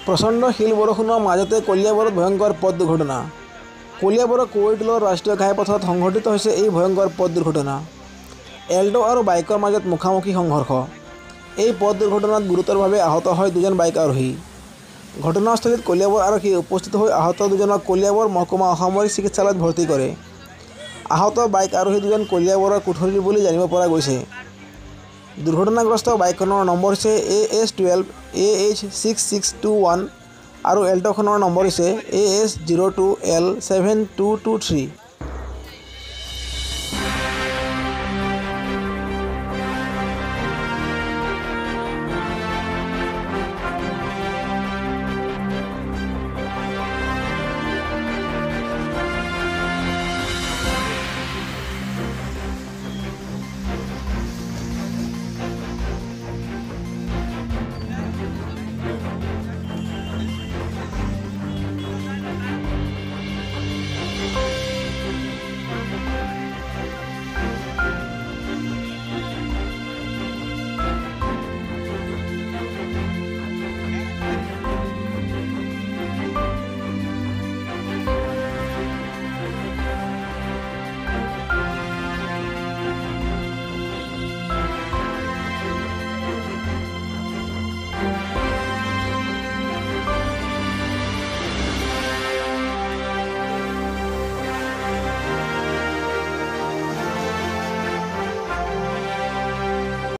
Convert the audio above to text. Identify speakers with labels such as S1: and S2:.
S1: প্ৰচণ্ড শিল বৰষুণৰ মাজতে কলিয়াবৰত ভয়ংকৰ পথ দুৰ্ঘটনা। কলিয়াবৰৰ কুৱৈতলৰ ৰাষ্ট্ৰীয় ঘাইপথত সংঘটিত হৈছে এই ভয়ংকৰ পথ দুৰ্ঘটনা। এল্টো আৰু বাইকৰ মাজত মুখামুখি সংঘৰ্ষ। এই পথ দুৰ্ঘটনাত গুৰুতৰভাৱে আহত হয় দুজন বাইক আৰোহী। ঘটনাস্থলীত কলিয়াবৰ আৰক্ষীয়ে উপস্থিত হৈ আহত দুজনক কলিয়াবৰ মহকুমা অসামৰিক চিকিৎসালয়ত ভৰ্তি কৰে। আহত বাইক আৰোহী দুজন কলিয়াবৰৰ কুঠৰীৰ বুলি জানিব পৰা গৈছে। দুৰ্ঘটনাগ্ৰস্ত বাইকখনৰ নম্বৰ হৈছে AS12 AH6621 আৰু এল্টোখনৰ নম্বৰ হৈছে AS02L7223।